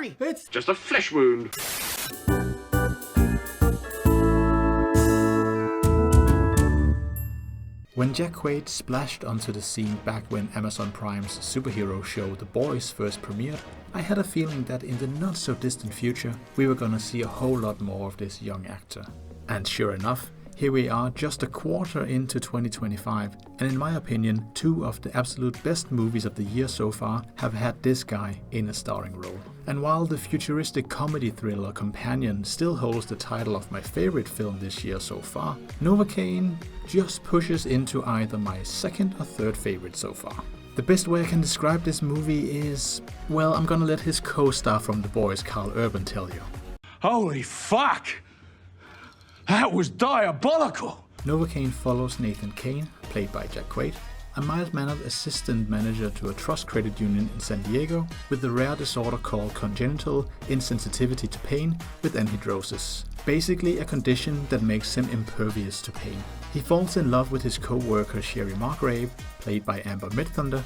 sorry. It's just a flesh wound. When Jack Quaid splashed onto the scene back when Amazon Prime's superhero show The Boys first premiered, I had a feeling that in the not so distant future we were gonna see a whole lot more of this young actor. And sure enough, here we are just a quarter into 2025, and in my opinion, two of the absolute best movies of the year so far have had this guy in a starring role. And while the futuristic comedy thriller Companion still holds the title of my favorite film this year so far, Novocaine just pushes into either my second or third favorite so far. The best way I can describe this movie is, well, I'm gonna let his co-star from The Boys, Carl Urban, tell you. Holy fuck! That was diabolical! Novocaine follows Nathane Caine, played by Jack Quaid, a mild-mannered assistant manager to a trust credit union in San Diego with the rare disorder called congenital insensitivity to pain with anhidrosis. Basically a condition that makes him impervious to pain. He falls in love with his co-worker Sherry Margrave, played by Amber Midthunder,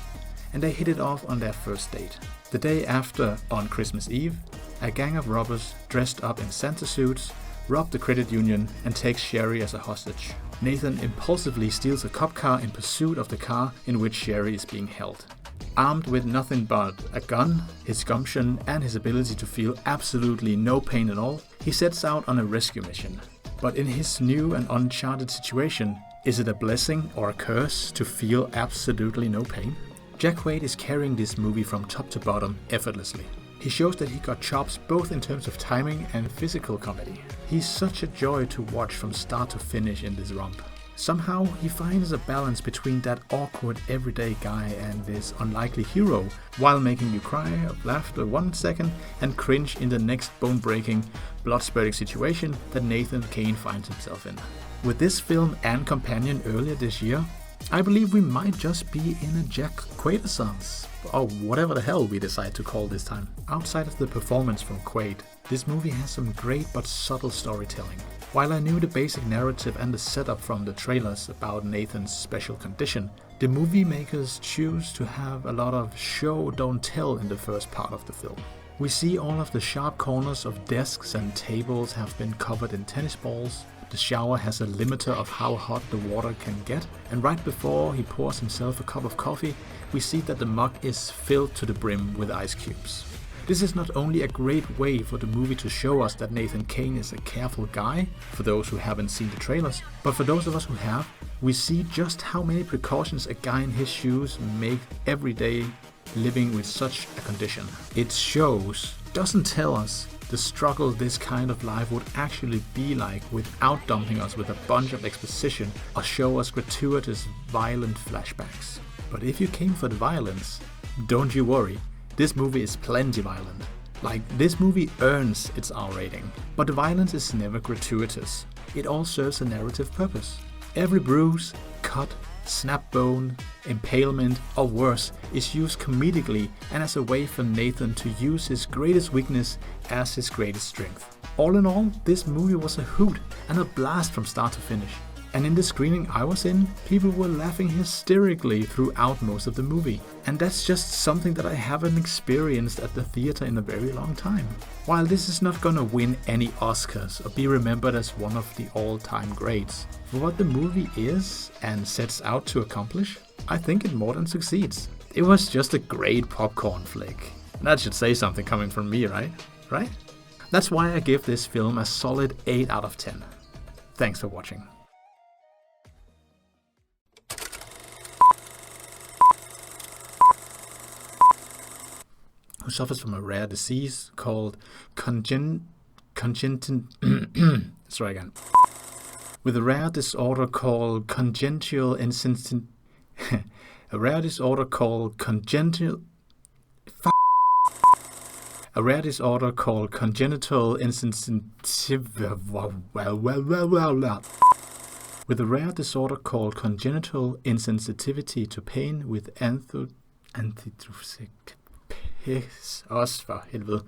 and they hit it off on their first date. The day after, on Christmas Eve, a gang of robbers dressed up in Santa suits rob the credit union and take Sherry as a hostage. Nathan impulsively steals a cop car in pursuit of the car in which Sherry is being held. Armed with nothing but a gun, his gumption, and his ability to feel absolutely no pain at all, he sets out on a rescue mission. But in his new and uncharted situation, is it a blessing or a curse to feel absolutely no pain? Jack Quaid is carrying this movie from top to bottom effortlessly. He shows that he got chops both in terms of timing and physical comedy. He's such a joy to watch from start to finish in this romp. Somehow he finds a balance between that awkward everyday guy and this unlikely hero, while making you cry of laughter 1 second and cringe in the next bone-breaking, blood-spurting situation that Nathane Caine finds himself in. With this film and Companion earlier this year, I believe we might just be in a Jack Quaid-a-sance, or whatever the hell we decide to call this time. Outside of the performance from Quaid, this movie has some great but subtle storytelling. While I knew the basic narrative and the setup from the trailers about Nathan's special condition, the movie makers choose to have a lot of show don't tell in the first part of the film. We see all of the sharp corners of desks and tables have been covered in tennis balls. The shower has a limiter of how hot the water can get, and right before he pours himself a cup of coffee, we see that the mug is filled to the brim with ice cubes. This is not only a great way for the movie to show us that Nathane Caine is a careful guy, for those who haven't seen the trailers, but for those of us who have, we see just how many precautions a guy in his shoes make every day living with such a condition. It shows, doesn't tell us, the struggle this kind of life would actually be like without dumping us with a bunch of exposition or show us gratuitous violent flashbacks. But if you came for the violence, don't you worry, this movie is plenty violent. Like, this movie earns its R rating, but the violence is never gratuitous. It all serves a narrative purpose. Every bruise, cut, snap bone, impalement, or worse, is used comedically and as a way for Nathan to use his greatest weakness as his greatest strength. All in all, this movie was a hoot and a blast from start to finish. And in the screening I was in, people were laughing hysterically throughout most of the movie. And that's just something that I haven't experienced at the theater in a very long time. While this is not gonna win any Oscars or be remembered as one of the all-time greats, for what the movie is and sets out to accomplish, I think it more than succeeds. It was just a great popcorn flick. That should say something coming from me, right? Right? That's why I give this film a solid 8 out of 10. Thanks for watching. Who suffers from a rare disease called congenital sorry again. With a rare disorder called congenital insensitivity. A rare disorder called congenital. A rare disorder called congenital insensitivity. With a rare disorder called congenital insensitivity to pain with anthidrosis. Piss os for helvede.